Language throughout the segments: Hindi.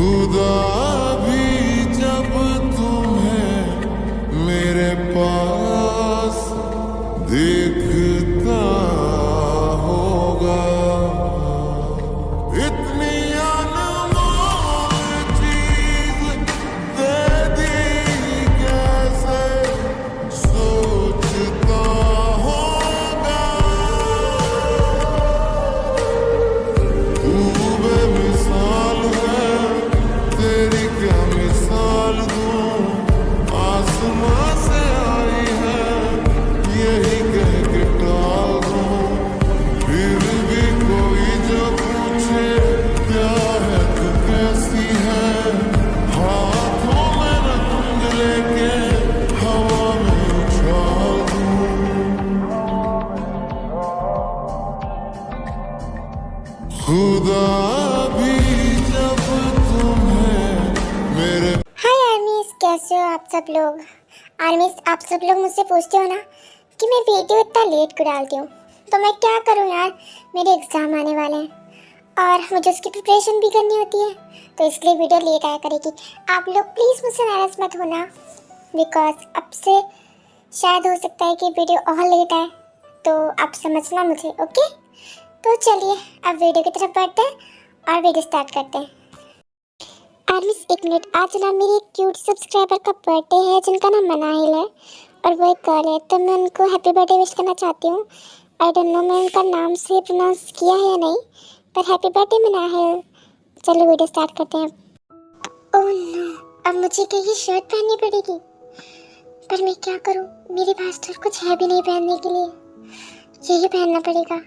खुदा भी जब तुम्हें मेरे पास देखता होगा, इतनी अनमोल चीज दे दी कैसे सोचता होगा। तू बेमिसाल है, तेरी क्या मिसाल दूं, आसमां से आई है यही कह के टाल दूं। फिर भी कोई जो पूछे क्या है तू कैसी है, हाथों में रंग लेके हवा में उछाल दूं। खुदा भी जब तुम्हें मेरे हाय आर्मीज, कैसे हो आप सब लोग। आर्मीज, आप सब लोग मुझसे पूछते हो ना कि मैं वीडियो इतना लेट क्यों डालती हूँ, तो मैं क्या करूँ यार, मेरे एग्ज़ाम आने वाले हैं और मुझे उसकी प्रिपरेशन भी करनी होती है, तो इसलिए वीडियो लेट आया करेगी। आप लोग प्लीज़ मुझसे नाराज़ मत होना, बिकॉज अब से शायद हो सकता है कि वीडियो और लेट आए, तो आप समझना मुझे, ओके। तो चलिए अब वीडियो की तरफ बढ़ते हैं और वीडियो स्टार्ट करते हैं। आर्मीज, एक मिनट, आज ना मेरी एक क्यूट सब्सक्राइबर का बर्थडे है जिनका नाम मनाहिल है और वो एक गर्ल है, तो मैं उनको हैप्पी बर्थडे विश करना चाहती हूँ। आई डोंट नो मैं उनका नाम से प्रोनाउंस किया है या नहीं, पर हैप्पी बर्थडे मनाहिल। चलो वीडियो स्टार्ट करते हैं। ओह नो, अब मुझे क्या ये शर्ट पहननी पड़ेगी, पर मैं क्या करूँ, मेरे पास तो कुछ है भी नहीं पहनने के लिए, यही पहनना पड़ेगा।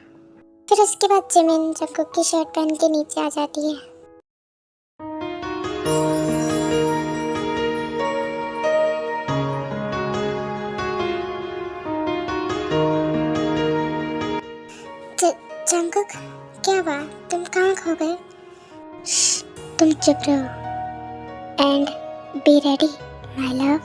फिर उसके बाद जिमिन जंगकुक की शर्ट पहन के नीचे आ जाती है। जंगकुक, क्या बात, तुम कहाँ खो गए? तुम चुप रहो and be ready my love.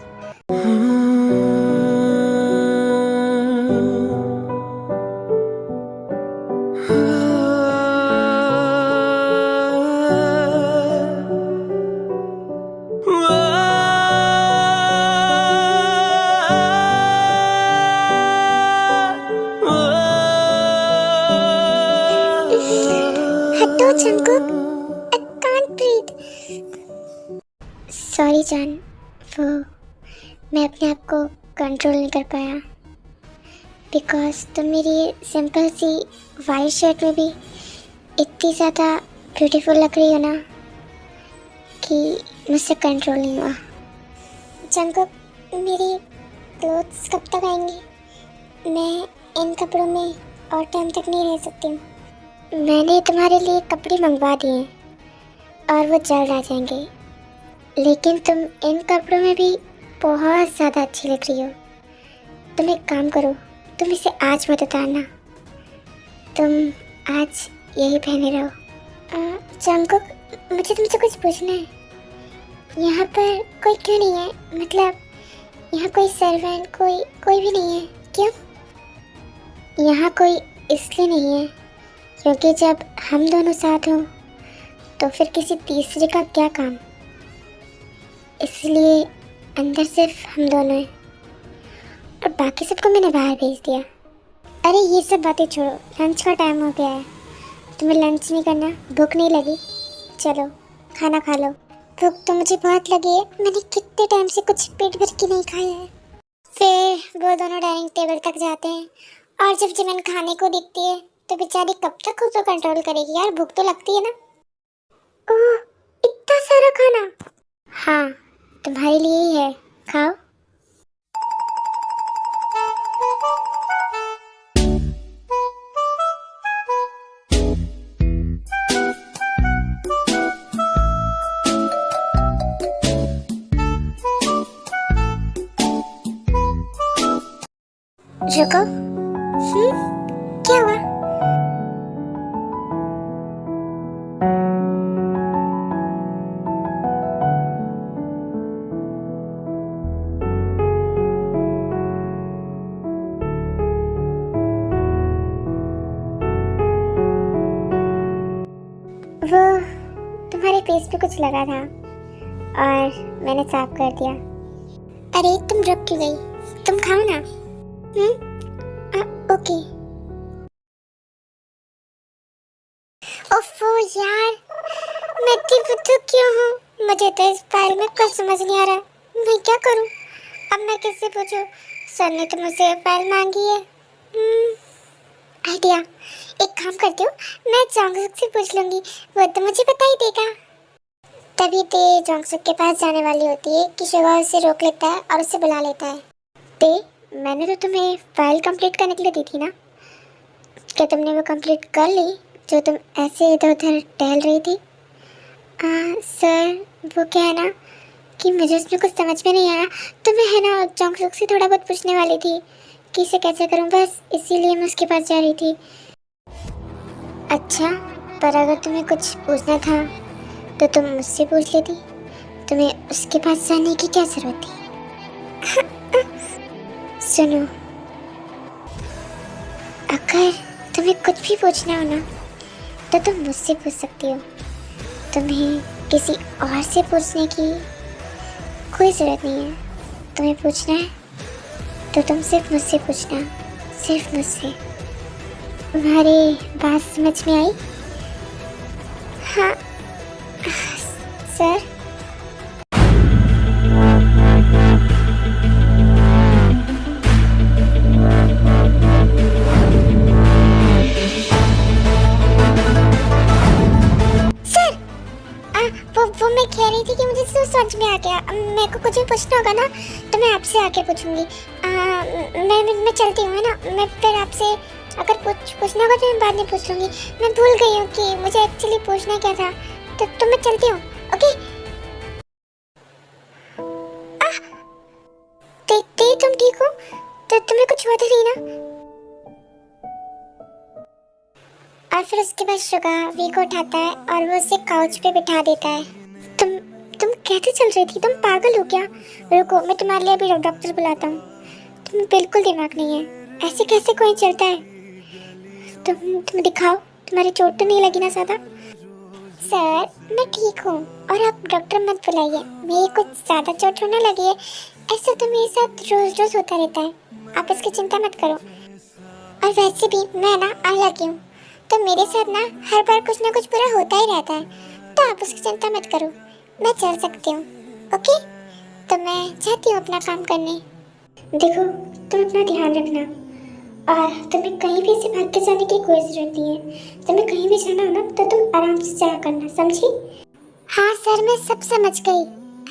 हटो Jungkook, I can't breathe. Sorry जान, वो मैं अपने आप को कंट्रोल नहीं कर पाया, बिकॉज तुम मेरी सिंपल सी वाइट शर्ट में भी इतनी ज़्यादा ब्यूटीफुल लग रही हो ना कि मुझसे कंट्रोल नहीं हुआ। जंगकुक, मेरी क्लोथ्स कब तक आएंगी? मैं इन कपड़ों में और टाइम तक नहीं रह सकती हूँ। मैंने तुम्हारे लिए कपड़े मंगवा दिए और वो जल्द आ जाएंगे, लेकिन तुम इन कपड़ों में भी बहुत ज़्यादा अच्छी लग रही हो। तुम एक काम करो, तुम इसे आज मत उतारना, तुम आज यही पहने रहो। जंगकुक, मुझे तुमसे कुछ पूछना है। यहाँ पर कोई क्यों नहीं है, मतलब यहाँ कोई सर्वेंट कोई भी नहीं है, क्यों? यहाँ कोई इसलिए नहीं है क्योंकि जब हम दोनों साथ हों तो फिर किसी तीसरे का क्या काम, इसलिए अंदर सिर्फ हम दोनों हैं और बाकी सबको मैंने बाहर भेज दिया। अरे ये सब बातें छोड़ो, लंच का टाइम हो गया है। तुम्हें लंच नहीं करना, भूख नहीं लगी? चलो खाना खा लो। भूख तो मुझे बहुत लगी है, मैंने कितने टाइम से कुछ पेट भर के नहीं खाया है। फिर वो दोनों डाइनिंग टेबल तक जाते हैं और जब जिमिन खाने को दिखती है तो बेचारी कब तक खुद को कंट्रोल करेगी यार, भूख तो लगती है ना। ओह, इतना सारा खाना। हाँ, तुम्हारे लिए ही है, खाओ। रुको, क्या हुआ? वो तुम्हारे फेस पे कुछ लगा था और मैंने साफ कर दिया। अरे तुम रुक क्यों गई? तुम खाओ ना। ओके। ओफो यार, मैं इतनी बुद्धू क्यों हूँ? मुझे तो इस फाइल में कुछ समझ नहीं आ रहा। मैं क्या करूँ? अब मैं किससे पूछूं? सर ने तो मुझसे फाइल मांगी है। आइडिया, एक काम करती हूँ, मैं जोंगसुक से पूछ लूंगी, वो तो मुझे बता ही देगा। तभी ते जोंगसुक के पास जाने वाली होती है कि शुगा उसे रोक लेता है और उसे बुला लेता है। ते, मैंने तो तुम्हें फाइल कंप्लीट करने के लिए दी थी ना? क्या तुमने वो कंप्लीट कर ली जो तुम ऐसे इधर उधर टहल रही थी? सर, वो क्या है ना कि मुझे उसमें कुछ समझ में नहीं आया, तो मैं है ना जोंगसुक से थोड़ा बहुत पूछने वाली थी कि इसे कैसे करूं, बस इसीलिए मैं उसके पास जा रही थी। अच्छा, पर अगर तुम्हें कुछ पूछना था तो तुम मुझसे पूछ लेती, तुम्हें उसके पास जाने की क्या जरूरत थी? सुनो, अगर तुम्हें कुछ भी पूछना हो ना तो तुम मुझसे पूछ सकती हो। तुम्हें किसी और से पूछने की कोई ज़रूरत नहीं है। तुम्हें पूछना है तो तुम सिर्फ मुझसे पूछना, सिर्फ मुझसे। तुम्हारी बात समझ में आई? हाँ सर। वो मैं कह रही थी कि मुझे तो समझ में आ गया। मेरे को कुछ भी पूछना होगा ना तो मैं आपसे आके पूछूंगी। मैं चलती हूँ, है ना? मैं फिर आपसे अगर पूछना होगा तो मैं बाद में पूछ लूँगी। मैं भूल गई हूँ कि मुझे एक्चुअली पूछना क्या था। तो मैं चलती हूँ, ओके? तुम ठीक हो? तो तुम्हें कुछ हुआ तो नहीं ना? और फिर उसके बाद शुगा वी को उठाता है और वो उसे काउच पे बिठा देता है। तुम कैसे चल रही थी? तुम पागल हो क्या? रुको, मैं तुम्हारे लिए अभी डॉक्टर बुलाता हूँ। तुम बिल्कुल दिमाग नहीं है, ऐसे कैसे कोई चलता है? तुम दिखाओ, तुम्हारी चोट तो नहीं लगी ना ज़्यादा? सर, मैं ठीक हूँ और आप डॉक्टर मत बुलाइए, मेरी कुछ ज़्यादा चोट होने लगी है। ऐसा तो मेरे साथ रोज रोज होता रहता है, आप इसकी चिंता मत करो। और वैसे भी मैं ना अलग हूँ, तो मेरे साथ ना हर बार कुछ ना कुछ बुरा होता ही रहता है, तो आप उसकी चिंता मत करो, मैं चल सकती हूँ, ओके? तो मैं जाती हूँ अपना काम करने। देखो, तुम अपना ध्यान रखना और तुम्हें कहीं भी से भाग के जाने की कोई ज़रूरत नहीं है। तुम्हें कहीं भी जाना हो ना तो तुम आराम से जाया करना, समझी? हाँ सर, मैं सब समझ गई।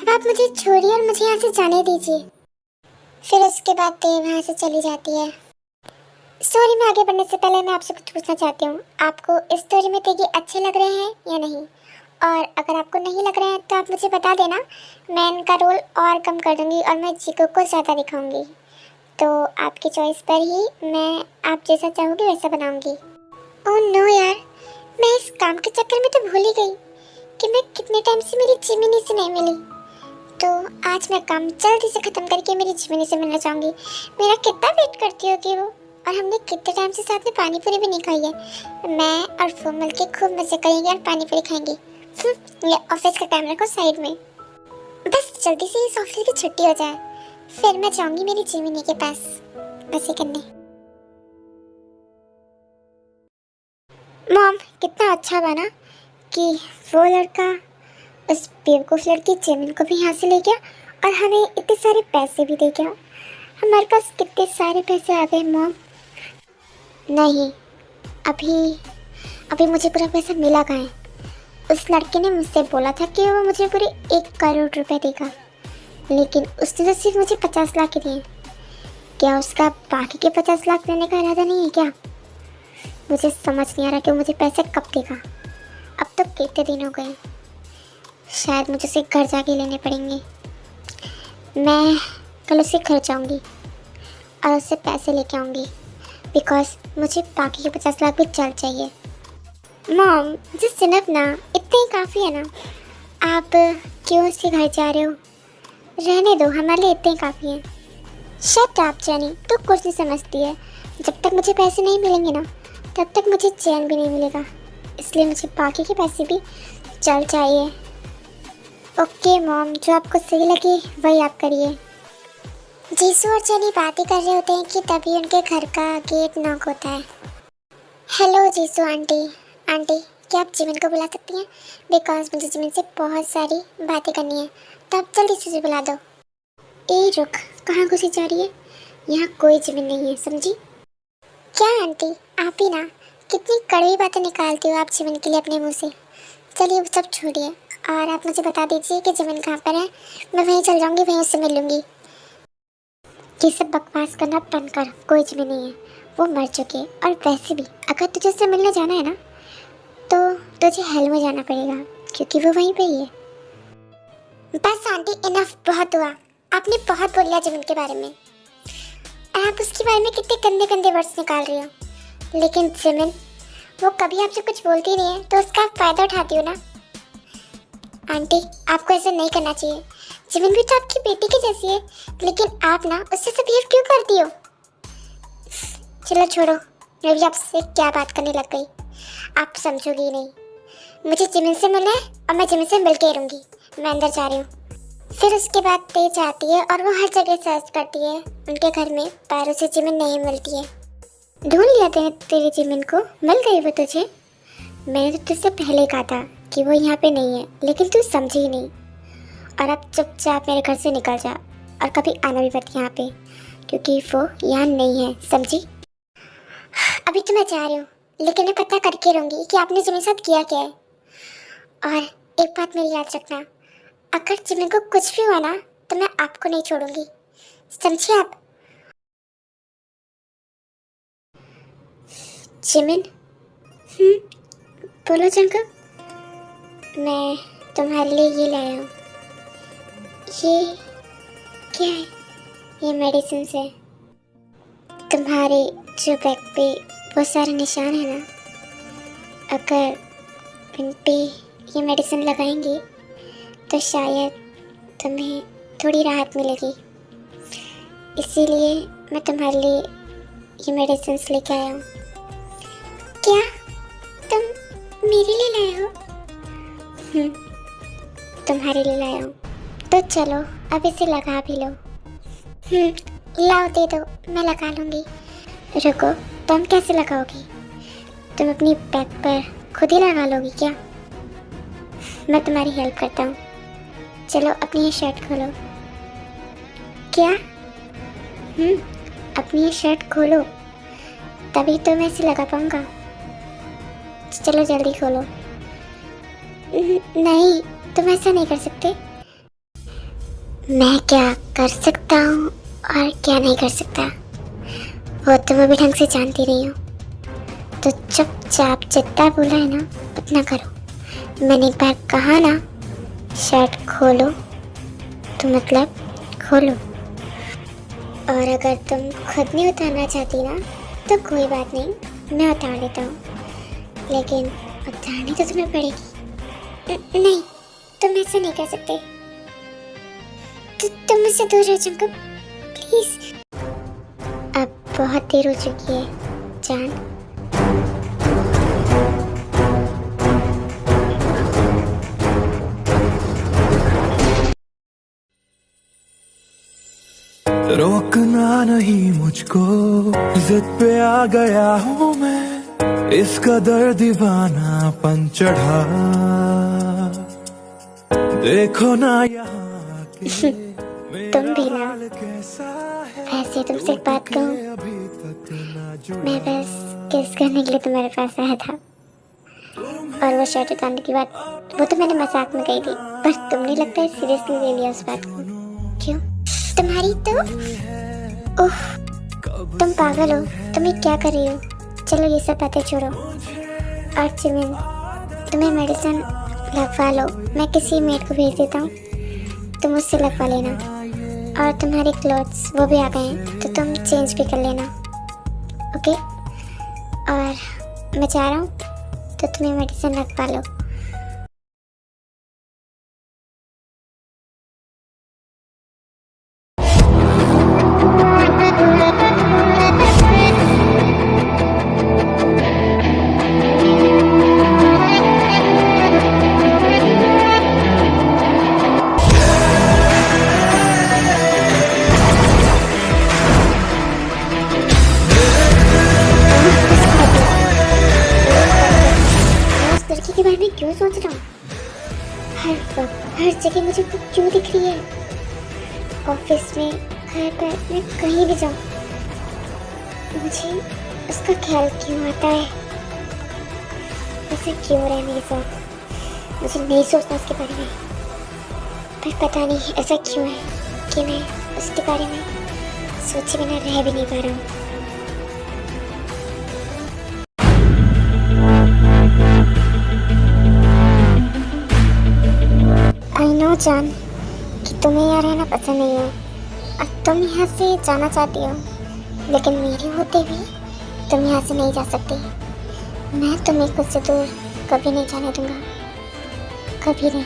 अब आप मुझे छोड़िए और मुझे यहाँ से जाने दीजिए। फिर उसके बाद ते वहाँ से चली जाती है। स्टोरी में आगे बढ़ने से पहले मैं आपसे कुछ पूछना चाहती हूँ, आपको इस स्टोरी में तेगी अच्छे लग रहे हैं या नहीं? और अगर आपको नहीं लग रहे हैं तो आप मुझे बता देना, मैं इनका रोल और कम कर दूँगी और मैं चिको को ज़्यादा दिखाऊँगी। तो आपकी चॉइस पर ही मैं आप जैसा चाहोगे वैसा बनाऊँगी। ओह नो यार, मैं इस काम के चक्कर में तो भूल ही गई कि मैं कितने टाइम से मेरी जिमिनी से नहीं मिली। तो आज मैं काम जल्दी से ख़त्म करके मेरी जिमिनी से मिलना चाहूँगी। मेरा कितना वेट करती होगी वो, और हमने कितने टाइम से साथ में पानी पूरी भी नहीं खाई है। मैं और वो मिल के खूब मज़े करेंगे और पानी पूरी खाएंगे। ये ऑफिस का कैमरा को साइड में, बस जल्दी से इस ऑफिस की छुट्टी हो जाए, फिर मैं जाऊँगी मेरी जिमिनी के पास मज़े करने। मॉम, कितना अच्छा बना कि वो लड़का उस बेवकूफ़ लड़की जिमिन को भी यहाँ से ले गया और हमें इतने सारे पैसे भी दे गया। हमारे पास कितने सारे पैसे आ गए मॉम। नहीं, अभी मुझे पूरा पैसा मिला कहाँ है? उस लड़के ने मुझसे बोला था कि वो मुझे पूरे 1 करोड़ रुपए देगा, लेकिन उसने तो सिर्फ मुझे 50 लाख ही दिए। क्या उसका बाकी के 50 लाख देने का इरादा नहीं है क्या? मुझे समझ नहीं आ रहा कि वो मुझे पैसे कब देगा। अब तो कितने दिन हो गए, शायद मुझे उसे घर जाके लेने पड़ेंगे। मैं कल उसके घर जाऊंगी और उससे पैसे लेके आऊंगी, बिकॉज मुझे बाकी के 50 लाख भी जल्द चाहिए। मॉम, जस्ट इनफ ना, इतने ही काफ़ी है ना। आप क्यों उसके घर जा रहे हो? रहने दो, हमारे लिए इतने ही काफ़ी है। शट अप जेनी, तो कुछ नहीं समझती है। जब तक मुझे पैसे नहीं मिलेंगे ना तब तक मुझे चैन भी नहीं मिलेगा, इसलिए मुझे बाकी के पैसे भी चल चाहिए। ओके मॉम, जो आपको सही लगे वही आप करिए। जीसू और जेनी बातें कर रहे होते हैं कि तभी उनके घर का गेट नॉक होता है। Hello Jisshu aunty. आंटी, क्या आप जिमिन को बुला सकती हैं? बिकॉज मुझे जिमिन से बहुत सारी बातें करनी है, तो आप जल्दी से बुला दो। ए रुक, कहाँ घुसी जा रही है? यहाँ कोई जिमिन नहीं है, समझी? क्या आंटी, आप ही ना कितनी कड़वी बातें निकालती हो आप जिमिन के लिए अपने मुंह से। चलिए वो सब छोड़िए और आप मुझे बता दीजिए कि जिमिन कहाँ पर है। मैं वहीं चल जाऊँगी, वहीं उससे मिल लूँगी। ये सब बकवास करना बंद कर, कोई जिमिन नहीं है, वो मर चुके। और वैसे भी अगर तुझे उससे मिलने जाना है ना, तो तुझे हेल में जाना पड़ेगा, क्योंकि वो वहीं पे ही है। बस आंटी, इनफ, बहुत हुआ। आपने बहुत बोल लिया जिमिन के बारे में। आप उसके बारे में कितने गंदे गंदे वर्ड्स निकाल रही हो। लेकिन जिमिन, वो कभी आपसे कुछ बोलती नहीं है, तो उसका फ़ायदा उठाती हो ना। आंटी, आपको ऐसा नहीं करना चाहिए। जिमिन भी तो आपकी बेटी की जैसी है, लेकिन आप ना उससे से बिहेव क्यों करती हो? चलो छोड़ो, मैं भी आपसे क्या बात करने लग गई, आप समझोगी ही नहीं। मुझे जिमिन से मिलना है और मैं जिमिन से मिल के रहूँगी। मैं अंदर जा रही हूँ। फिर उसके बाद तेज आती है और वो हर जगह सर्च करती है उनके घर में, पर उसे जिमिन नहीं मिलती है। ढूंढ लिया तेरी जिमिन को, मिल गई वो तुझे। मैंने तो तुझसे पहले कहा था कि वो यहाँ पे नहीं है, लेकिन तू समझी ही नहीं। और अब चुपचाप मेरे घर से निकल जा और कभी आना भी मत यहाँ पे, क्योंकि वो यहाँ नहीं है, समझी? अभी तो मैं जा रही हूँ, लेकिन मैं पता करके रहूँगी कि आपने जिमिन साथ किया क्या है। और एक बात मेरी याद रखना, अगर जिमिन को कुछ भी हुआ ना, तो मैं आपको नहीं छोड़ूंगी, समझिए आप? जिमिन, बोलो जंकब। मैं तुम्हारे लिए ये लाया हूँ। ये क्या है? ये मेडिसिन है। तुम्हारे जो बैक पे वो सारे निशान है ना, अगर इन पे ये मेडिसिन लगाएंगे तो शायद तुम्हें थोड़ी राहत मिलेगी। इसीलिए मैं तुम्हारे लिए ये मेडिसिन लेके आया हूँ। क्या तुम मेरे लिए लाए हो? तुम्हारे लिए लाया हूँ। तो चलो अब इसे लगा भी लो। लाओ, दे दो, मैं लगा लूँगी। रुको, तुम कैसे लगाओगी? तुम अपनी बैक पर खुद ही लगा लोगी क्या? मैं तुम्हारी हेल्प करता हूँ। चलो अपनी ये शर्ट खोलो। क्या? अपनी ये शर्ट खोलो, तभी तो मैं इसे लगा पाऊँगा। चलो जल्दी खोलो। नहीं, तुम ऐसा नहीं कर सकते। मैं क्या कर सकता हूँ और क्या नहीं कर सकता, वो तुम अभी ढंग से जानती नहीं हो। तो चुपचाप जितना बोला है ना उतना करो। मैंने एक बार कहा ना शर्ट खोलो, तो मतलब खोलो। और अगर तुम खुद नहीं उतारना चाहती ना, तो कोई बात नहीं, मैं उतार देता हूँ, लेकिन उतारनी तो तुम्हें पड़ेगी। नहीं, तुम ऐसा नहीं कर सकते। तुम मुझसे दूर रहो जंकब, प्लीज। अब बहुत देर हो चुकी है जान। रोकना नहीं मुझको, जिद पे आ गया हूँ मैं, इसका दर्द दीवानापन चढ़ा। देखो ना यहाँ के तुम भी ना, ऐसे तुमसे एक बात कहूँ, मैं बस किस करने के लिए तुम्हारे पास आया था। और वो शर्ट उतारने की बात, वो तो मैंने मजाक में कही थी, पर तुमने लगता है सीरियसली ले लिया उस बात को। क्यों? तुम्हारी तो ओह, तुम पागल हो, तुम ये क्या कर रही हो? चलो ये सब बातें छोड़ो। और जिमिन, तुम्हें मेडिसिन लगवा लो, मैं किसी मेड को भेज देता हूँ, तुम उससे लगवा लेना। और तुम्हारे क्लोथ्स वो भी आ गए हैं, तो तुम चेंज भी कर लेना, ओके? और मैं जा रहा हूँ, तो तुम्हें मेडिसिन लगवा लो। के बारे में क्यों सोच रहा हूँ? हर वक्त हर जगह मुझे वो क्यों दिख रही है? ऑफिस में, घर पर, मैं कहीं भी जाऊँ मुझे उसका ख्याल क्यों आता है? ऐसा क्यों हो रहा है मेरे साथ? मुझे नहीं सोचना उसके बारे में, पर पता नहीं ऐसा क्यों है कि मैं उसके बारे में सोचे बिना रह भी नहीं पा रहा हूँ। आई नो जान कि तुम्हें यहाँ रहना पसंद नहीं है और तुम यहाँ से जाना चाहती हो, लेकिन मेरे होते भी तुम यहाँ से नहीं जा सकती। मैं तुम्हें खुद से दूर कभी नहीं जाने दूंगा, कभी नहीं।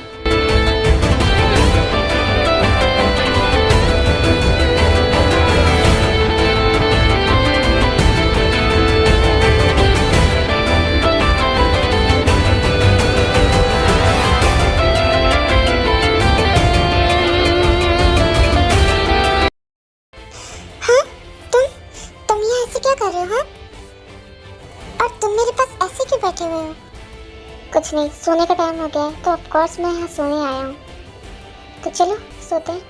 हाँ, तुम यहाँ ऐसे क्या कर रहे हो? हाँ? और तुम मेरे पास ऐसे क्यों बैठे हुए हो? कुछ नहीं, सोने का टाइम हो गया है तो ऑफ कोर्स मैं यहाँ सोने आया हूँ। तो चलो सोते हैं।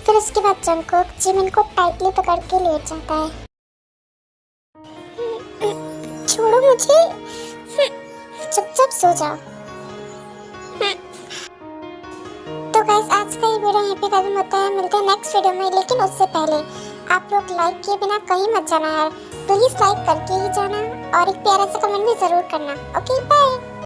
फिर उसके बाद जंगकुक जिमिन को टाइटली पकड़ के लेट जाता है। छोड़ो मुझे, चुपचाप सो जाओ। तो गाइस आज का ये वीडियो यहीं पे खत्म होता है। मिलते हैं नेक्स्ट वीडियो में, लेकिन उससे पहले आप लोग लाइक किए बिना कहीं मत जाना यार। प्लीज लाइक करके ही जाना और एक प्यारा सा कमेंट भी जरूर करना। ओके।